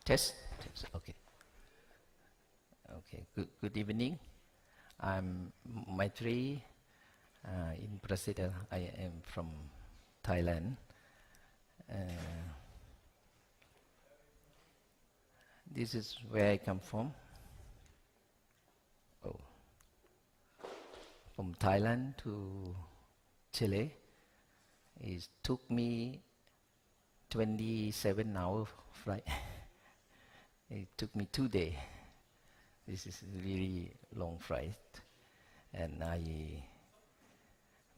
Test. Test. Okay. Okay. Good evening. I'm Maitree Inprasitha. I am from Thailand. This is where I come from. Oh. From Thailand to Chile. It took me 27 hours flight. It took me 2 days. This is a really long flight. And I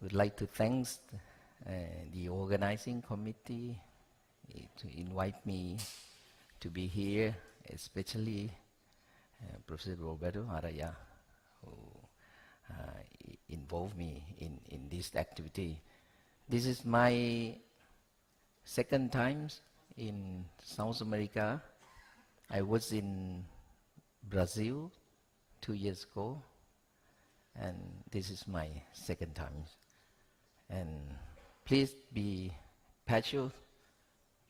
would like to thank the organizing committee to invite me to be here, especially Professor Roberto Araya, who involved me in this activity. This is my second time in South America. I was in Brazil 2 years ago, and this is my second time. And please be patient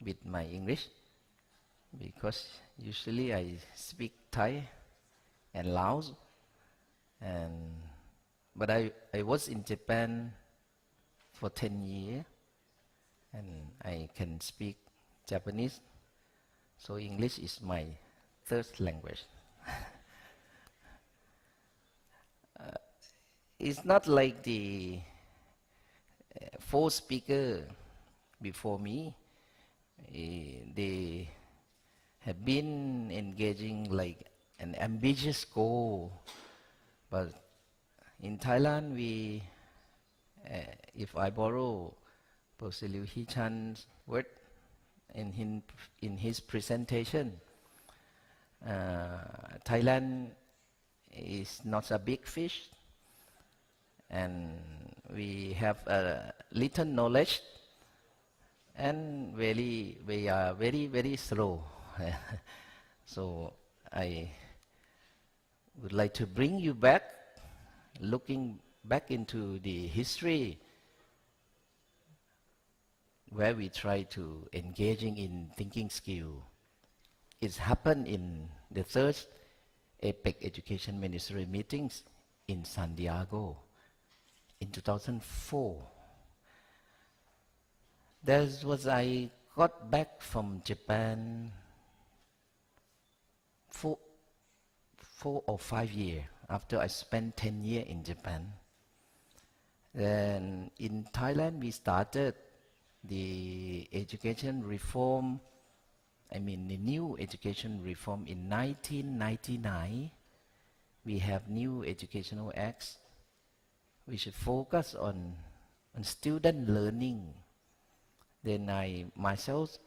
with my English, because usually I speak Thai and Laos, but I was in Japan for 10 years, and I can speak Japanese, so English is my third language. It's not like the four speakers before me. They have been engaging like an ambitious goal, but in Thailand we, if I borrow Professor Liu Hee-chan's word in his presentation, Thailand is not a big fish, and we have a little knowledge, and we are very slow. So I would like to bring you back, looking back into the history, where we try to engaging in thinking skill. It's happened in the third APEC Education Ministerial meetings in San Diego in 2004. That was I got back from Japan 4 or 5 years after I spent 10 years in Japan. Then in Thailand we started the education reform, the new education reform in 1999. We have new educational acts which focus on student learning. Then I myself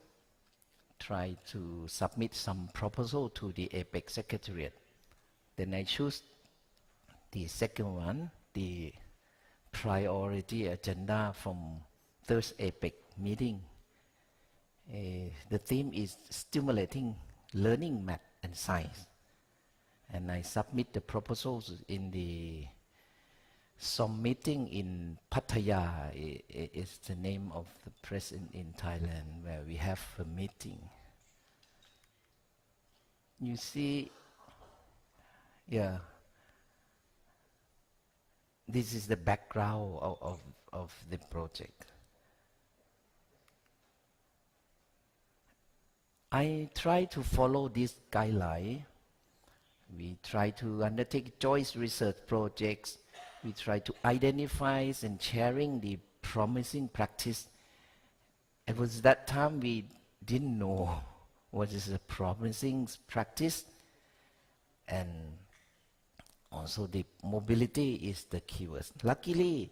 tried to submit some proposal to the APEC Secretariat. Then I choose the second one, the priority agenda from third APEC meeting. The theme is stimulating learning math and science. And I submit the proposals in some meeting in Pattaya. It's the name of the president in Thailand, where we have a meeting. You see, yeah, this is the background of the project. I try to follow this guideline. We try to undertake joint research projects. We try to identify and sharing the promising practice. It was that time we didn't know what is a promising practice, and also the mobility is the keyword. Luckily,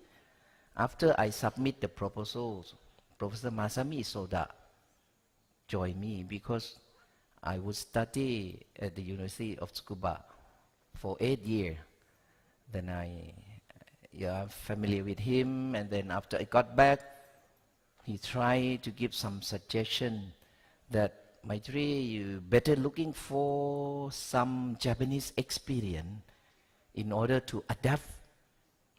after I submit the proposals, Professor Masami Soda joined me, because I would study at the University of Tsukuba for 8 years. Then I'm familiar with him, and then after I got back, he tried to give some suggestion that, Maitree, you better looking for some Japanese experience in order to adapt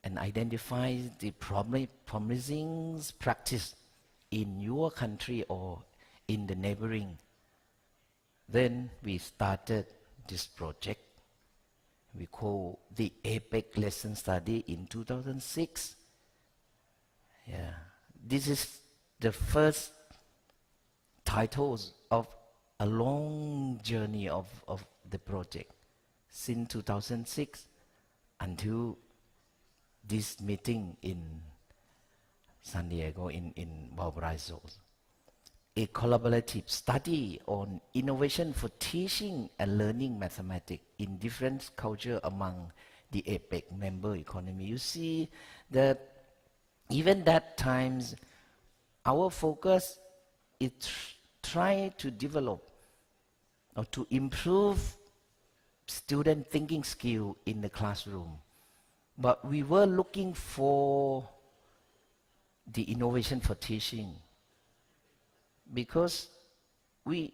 and identify the promising practice in your country or in the neighboring. Then we started this project we call the APEC lesson study in 2006. Yeah, this is the first titles of a long journey of the project since 2006 until this meeting in San Diego in Valparaiso. A collaborative study on innovation for teaching and learning mathematics in different culture among the APEC member economy. You see that even that times our focus is try to develop or to improve student thinking skill in the classroom. But we were looking for the innovation for teaching because we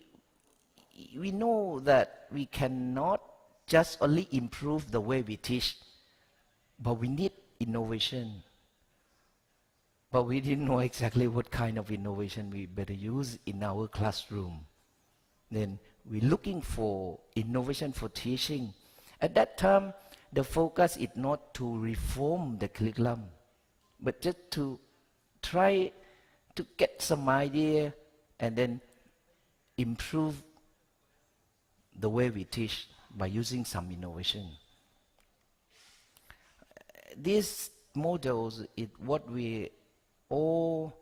know that we cannot just only improve the way we teach, but we need innovation. But we didn't know exactly what kind of innovation we better use in our classroom. Then we're looking for innovation for teaching. At that time, the focus is not to reform the curriculum, but just to try to get some idea and then improve the way we teach by using some innovation. These models is what we all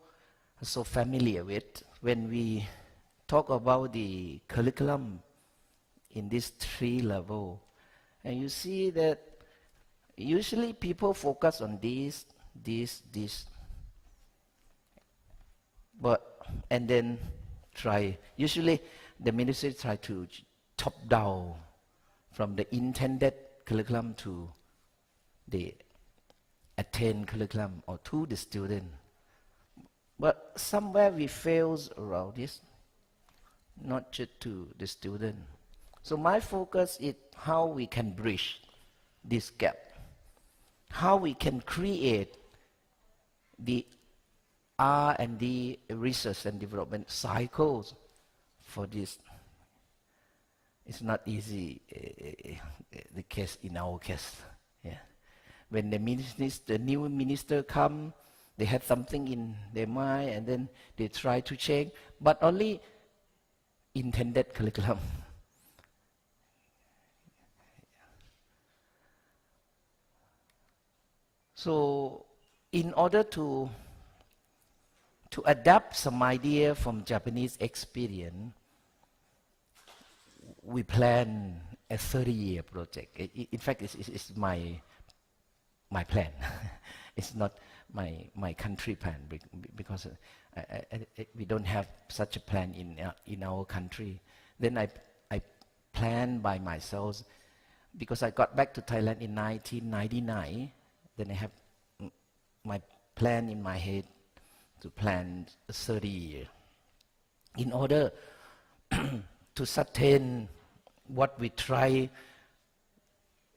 are so familiar with when we talk about the curriculum in this 3 level. And you see that usually people focus on this, but and then usually the ministry try to top down from the intended curriculum to the attained curriculum or to the student. But somewhere we fails around this, not just to the student. So my focus is how we can bridge this gap, how we can create the R&D research and development cycles for this. It's not easy, the case in our case. Yeah. When the new minister come, they had something in their mind and then they try to change, but only intended curriculum. So in order to adapt some idea from Japanese experience, we plan a 30-year project. In fact, it's my plan. It's not my country plan because we don't have such a plan in our country. Then I planned by myself because I got back to Thailand in 1999. Then I have my plan in my head to plan 30 years in order to sustain what we try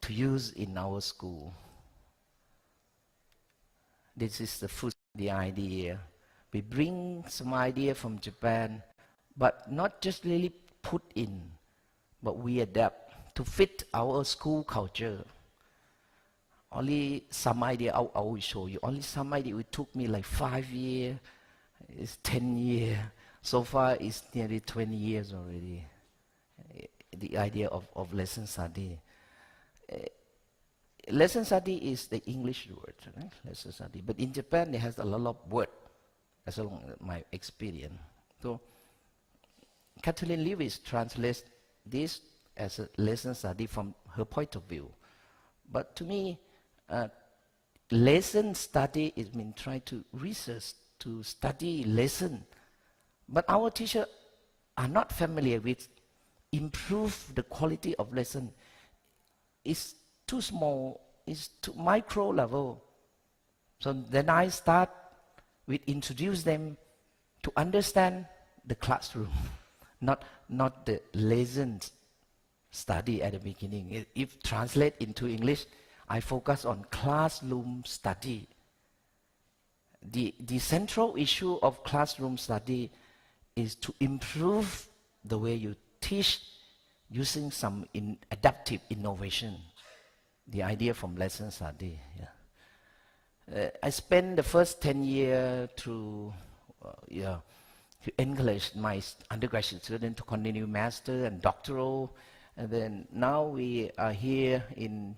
to use in our school. This is the idea. We bring some idea from Japan, but not just really put in, but we adapt to fit our school culture. Only some idea, I will show you. Only some idea, it took me like 5 years, it's 10 years. So far, it's nearly 20 years already. The idea of lesson study. Lesson study is the English word, right? Lesson study. But in Japan, it has a lot of words, as along my experience. So, Kathleen Lewis translates this as a lesson study from her point of view. But to me, lesson study is mean try to research, to study lesson. But our teachers are not familiar with improve the quality of lesson. It's too small, it's too micro level. So then I start with introduce them to understand the classroom, not the lesson study at the beginning. If translate into English, I focus on classroom study. The central issue of classroom study is to improve the way you teach using some adaptive innovation, the idea from lesson study. I spent the first 10 years to encourage my undergraduate students to continue master and doctoral. And then now we are here in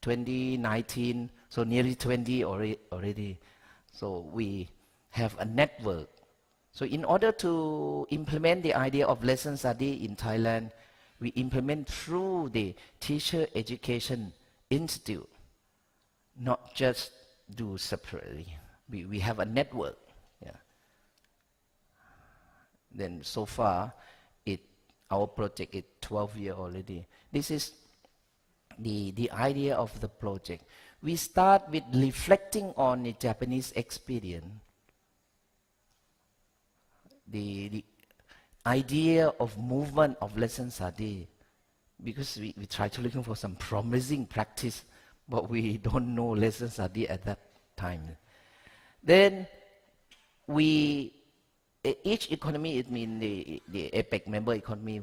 2019, so nearly 20 already. So we have a network. So in order to implement the idea of lesson study in Thailand, we implement through the Teacher Education Institute, not just do separately. We have a network. Then so far, our project is 12 years already. This is the idea of the project. We start with reflecting on the Japanese experience. The idea of movement of lesson study, because we try to looking for some promising practice, but we don't know lesson study at that time. Then each economy, it means the APEC member economy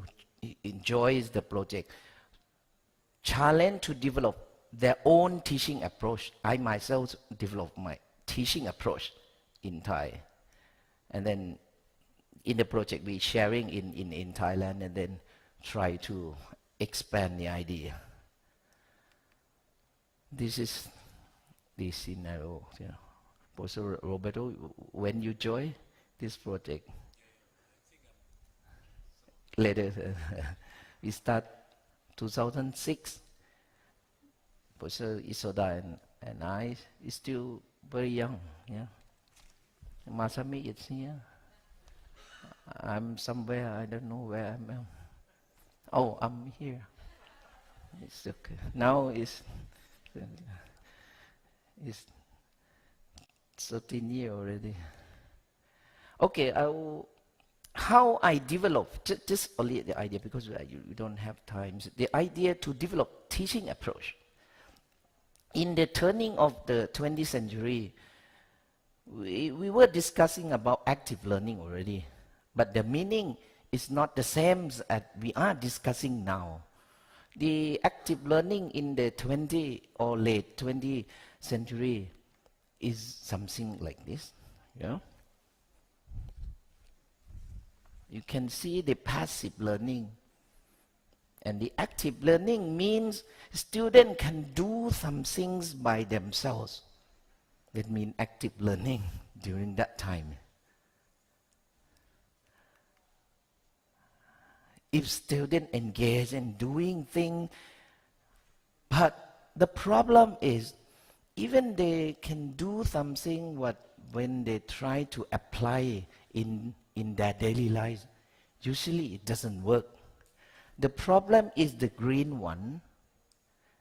enjoys the project, challenge to develop their own teaching approach. I myself developed my teaching approach in Thai. And then in the project, we sharing in Thailand and then try to expand the idea. This is the scenario. Professor Roberto, when you join this project? Later, we start 2006. Professor Isoda and I is still very young. Masami is here. I'm somewhere, I don't know where I am. Oh, I'm here. It's okay. Now it's 13 years already. Okay, how I develop, just only the idea, because we don't have time. The idea to develop teaching approach. In the turning of the 20th century, we were discussing about active learning already. But the meaning is not the same as we are discussing now. The active learning in the 20th or late 20th century is something like this. You can see the passive learning. And the active learning means students can do some things by themselves. That means active learning during that time. If students engage in doing things, but the problem is, even they can do something when they try to apply in their daily lives, usually it doesn't work. The problem is the green one.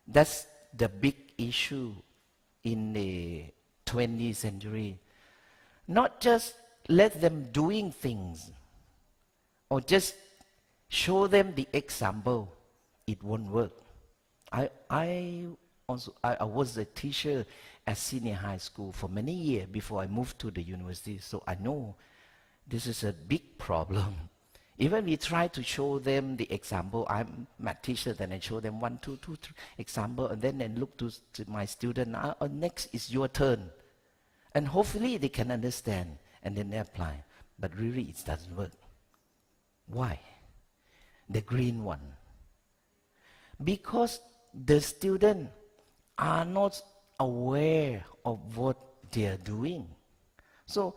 That's the big issue in the 20th century. Not just let them doing things, or just show them the example. It won't work. I was a teacher at senior high school for many years before I moved to the university, so I know this is a big problem. Even we try to show them the example. I'm a math teacher, then I show them 1, 2, 3 example, and then look to my student. Next is your turn, and hopefully they can understand, and then they apply. But really, it doesn't work. Why? The green one. Because the students are not aware of what they are doing. So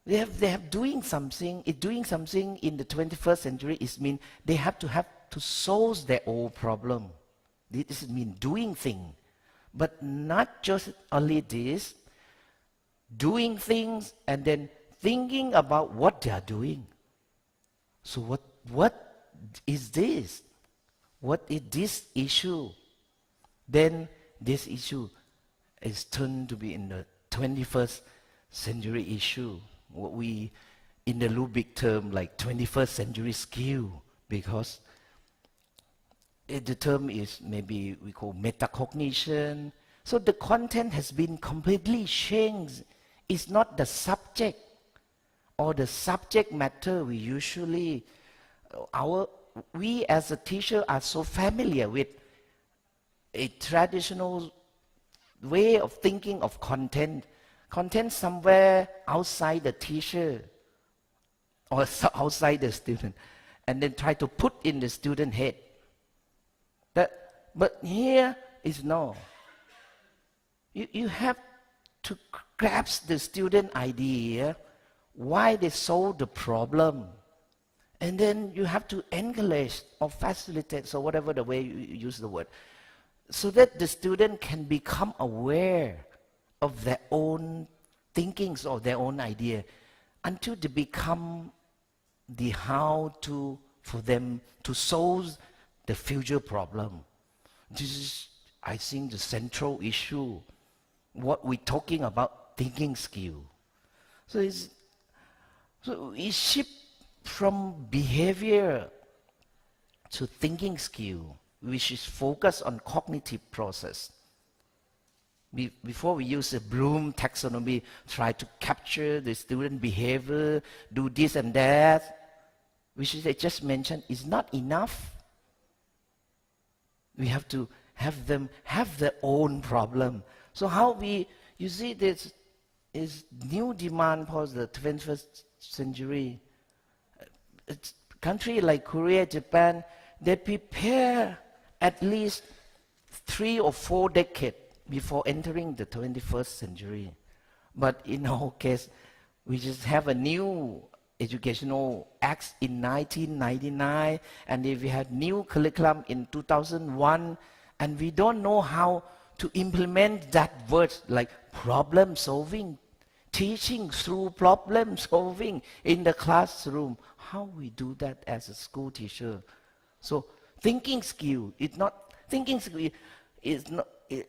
they have doing something. Doing something in the 21st century is mean they have to solve their own problem. This mean doing things, but not just only this. Doing things and then thinking about what they are doing. So what is this? What is this issue? Then this issue is turned to be in the 21st century issue. What we, in the Lubick term, like 21st century skill, because the term is maybe we call metacognition. So the content has been completely changed. It's not the subject or the subject matter we usually, our we as a teacher are so familiar with a traditional way of thinking of content somewhere outside the teacher or outside the student, and then try to put in the student head. But here is no. You have to grasp the student idea, why they solve the problem. And then you have to encourage or facilitate, so whatever the way you use the word, so that the student can become aware of their own thinkings or their own idea until they become the how to for them to solve the future problem. This is, I think, the central issue, what we're talking about, thinking skill. So we shift from behavior to thinking skill, which is focused on cognitive process. Before we use the Bloom taxonomy, try to capture the student behavior, do this and that, which I just mentioned, is not enough. We have to have them have their own problem. So how you see this is new demand for the 21st century. Countries like Korea, Japan, they prepare at least 3 or 4 decades before entering the 21st century. But in our case, we just have a new educational act in 1999, and if we had new curriculum in 2001, and we don't know how to implement that word like problem solving, teaching through problem solving in the classroom. How we do that as a school teacher? So thinking skill is not thinking skill is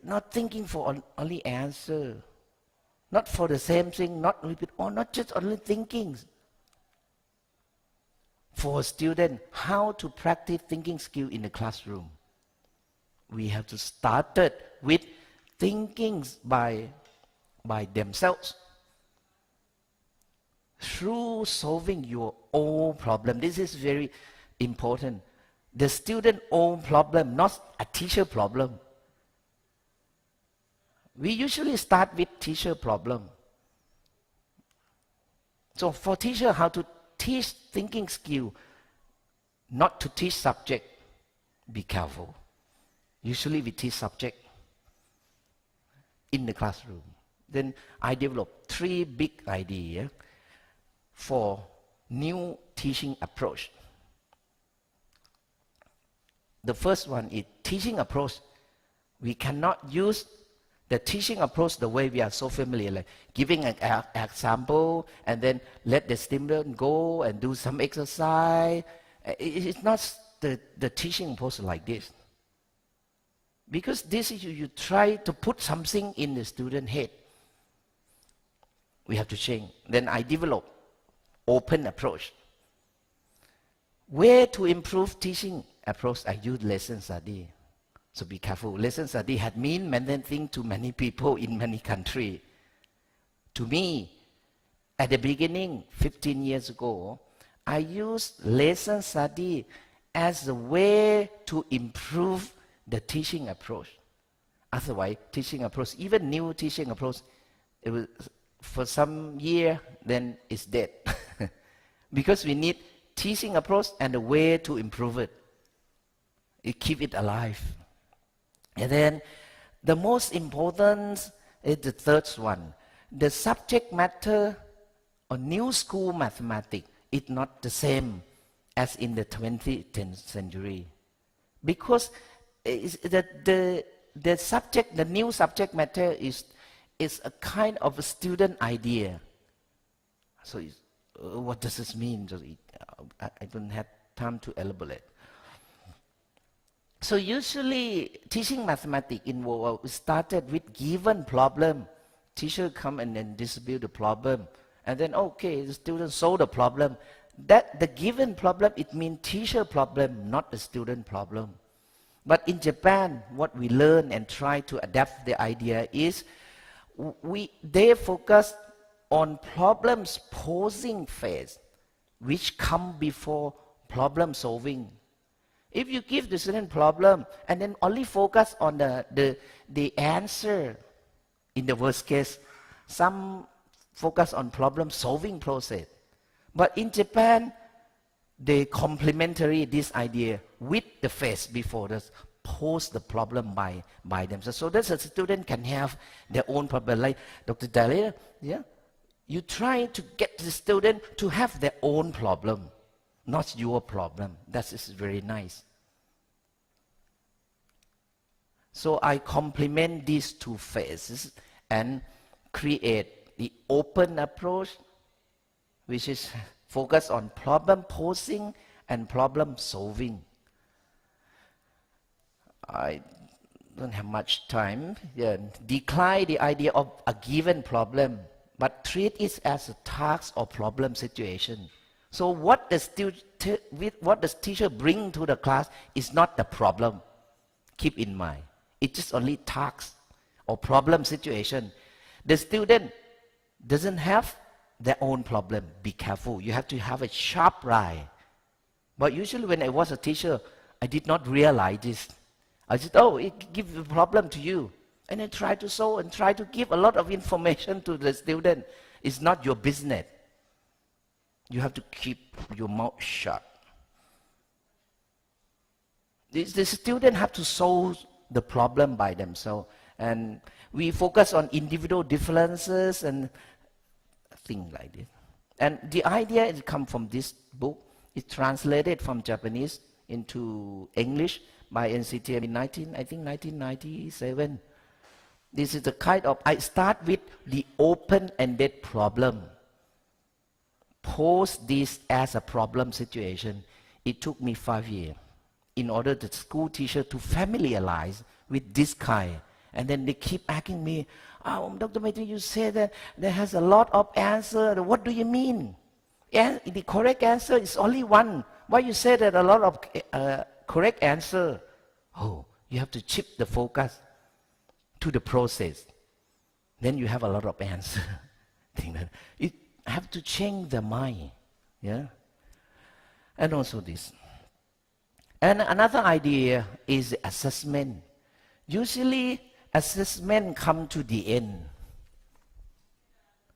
not thinking for only answer, not for the same thing, not repeat, or not just only thinking. For a student, how to practice thinking skill in the classroom? We have to start it with thinking by themselves, through solving your own problem. This is very important. The student own problem, not a teacher problem. We usually start with teacher problem. So for teacher, how to teach thinking skill, not to teach subject. Be careful. Usually we teach subject in the classroom. Then I developed 3 big ideas for new teaching approach. The first one is teaching approach. We cannot use the teaching approach the way we are so familiar, like giving an example and then let the student go and do some exercise. It's not the teaching approach like this. Because this is you try to put something in the student's head. We have to change. Then I develop open approach. Way to improve teaching approach, I use lesson study. So be careful. Lesson study had mean many things to many people in many countries. To me, at the beginning, 15 years ago, I used lesson study as a way to improve the teaching approach. Otherwise, teaching approach, even new teaching approach, it was for some year, then it's dead. Because we need teaching approach and a way to improve it. It keep it alive. And then the most important is the third one. The subject matter or new school mathematics is not the same as in the 20th century. Because the subject, the new subject matter is a kind of a student idea. So what does this mean? I don't have time to elaborate. So usually teaching mathematics started with given problem. Teacher come and then distribute the problem. And then, okay, the student solve the problem. That the given problem, it means teacher problem, not the student problem. But in Japan, what we learn and try to adapt the idea is they focus on problems posing phase, which come before problem solving. If you give the student problem and then only focus on the answer, in the worst case, some focus on problem solving process. But in Japan, they complementary this idea with the phase before this, pose the problem by themselves. So that the student can have their own problem. Like Dr. Dalia, yeah, you try to get the student to have their own problem, not your problem. That is very nice. So I complement these two phases and create the open approach, which is focused on problem posing and problem solving. I don't have much time. Yeah. Decline the idea of a given problem, but treat it as a task or problem situation. So what the teacher bring to the class is not the problem. Keep in mind, it's just only task or problem situation. The student doesn't have their own problem. Be careful. You have to have a sharp eye. But usually when I was a teacher, I did not realize this. I said, oh, it gives a problem to you. And I try to solve and try to give a lot of information to the student. It's not your business. You have to keep your mouth shut. The student have to solve the problem by themselves. And we focus on individual differences and things like this. And the idea is come from this book. It's translated from Japanese into English by NCTM in 1997. This is the kind of, I start with the open-ended problem. Pose this as a problem situation. It took me 5 years in order the school teacher to familiarize with this kind. And then they keep asking me, oh, Dr. Maitree, you said that there has a lot of answers. What do you mean? And the correct answer is only one. Why you say that a lot of correct answer? Oh, you have to shift the focus to the process. Then you have a lot of answer. You have to change the mind. Yeah? And also this. And another idea is assessment. Usually, assessment come to the end.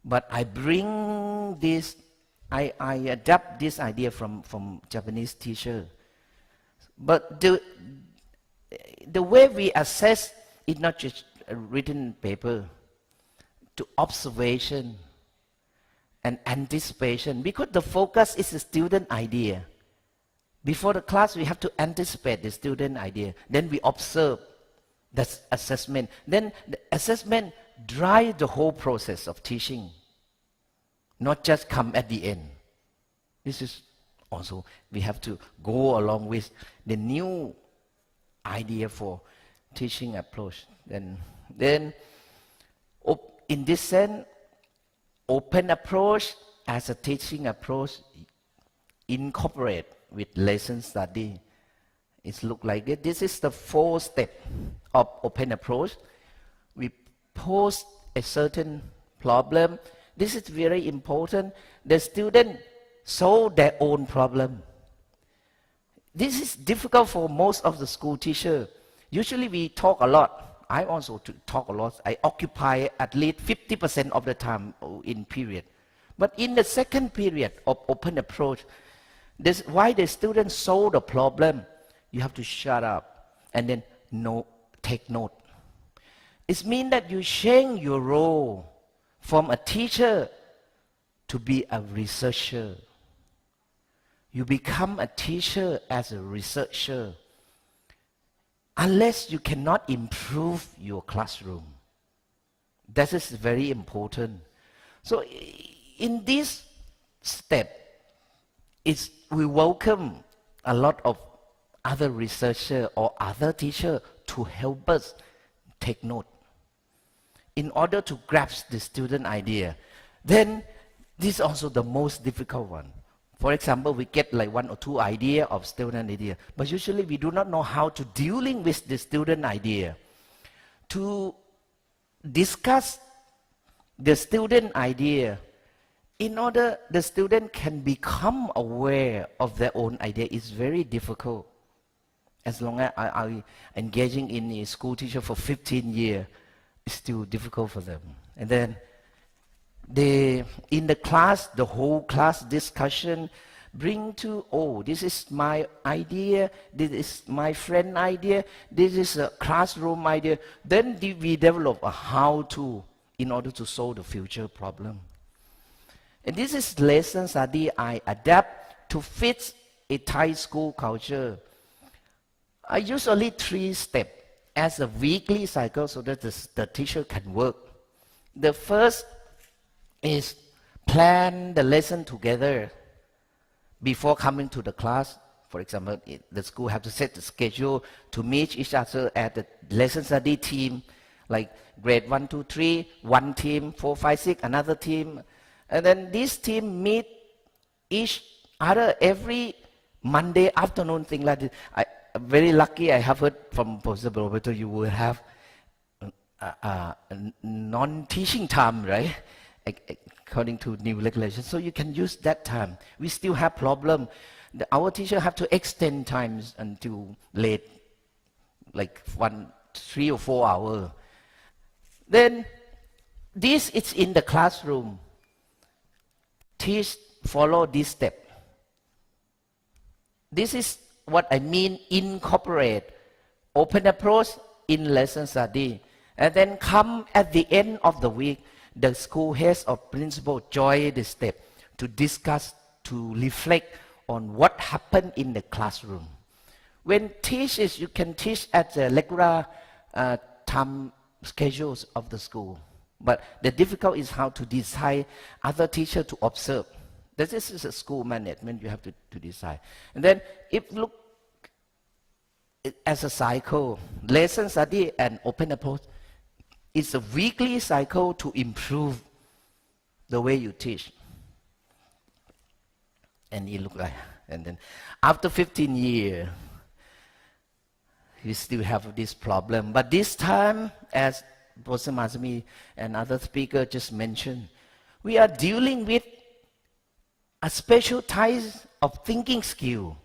But I bring this, I adapt this idea from Japanese teacher. But the way we assess is not just a written paper, to observation and anticipation, because the focus is the student idea. Before the class, we have to anticipate the student idea. Then we observe. That's assessment. Then the assessment drives the whole process of teaching, not just come at the end. This is also, we have to go along with the new idea for teaching approach. Then in this sense, open approach as a teaching approach incorporate with lesson study. It looks like this. This is the 4 step of open approach. We pose a certain problem. This is very important. The student solve their own problem. This is difficult for most of the school teachers. Usually we talk a lot. I also talk a lot. I occupy at least 50% of the time in period. But in the second period of open approach, why the student solve the problem, you have to shut up and then take note. It means that you change your role from a teacher to be a researcher. You become a teacher as a researcher. Unless you cannot improve your classroom. That is very important. So in this step, we welcome a lot of other researchers or other teachers to help us take note in order to grasp the student idea. Then this is also the most difficult one. For example, we get like 1 or 2 ideas of student idea, but usually we do not know how to dealing with the student idea. To discuss the student idea in order the student can become aware of their own idea is very difficult. As long as I engaging in a school teacher for 15 years, it's still difficult for them. And then in the class, the whole class discussion bring to, oh, this is my idea, this is my friend idea, this is a classroom idea. Then we develop a how-to in order to solve the future problem. And this is lesson study I adapt to fit a Thai school culture. I use only 3 steps as a weekly cycle so that the teacher can work. The first is plan the lesson together before coming to the class. For example, the school have to set the schedule to meet each other at the lesson study team, like grade 1, 2, 3, one team, 4, 5, 6, another team. And then this team meet each other every Monday afternoon, thing like this. I'm very lucky I have heard from Professor Roberto, you will have non-teaching time, right? According to new regulations. So you can use that time. We still have problem. Our teacher have to extend times until late, like 3 or 4 hours. Then this is in the classroom. Teach, follow this step. This is what I mean, incorporate open approach in lesson study. And then come at the end of the week, the school heads or principal join the step to discuss, to reflect on what happened in the classroom. When teachers, you can teach at the regular time schedules of the school. But the difficult is how to decide other teachers to observe. This is a school management, you have to decide. And then if look as a cycle, lesson study and open approach, it's a weekly cycle to improve the way you teach. And it look like, and then after 15 years, we still have this problem. But this time, as Professor Masami and other speakers just mentioned, we are dealing with a special type of thinking skill.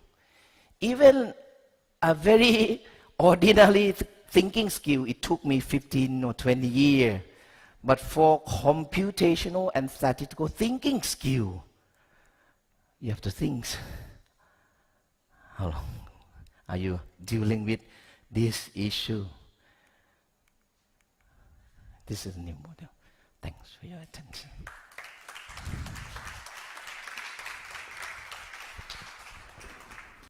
Even a very ordinary thinking skill, it took me 15 or 20 years. But for computational and statistical thinking skill, you have to think. How long are you dealing with this issue? This is a new model. Thanks for your attention.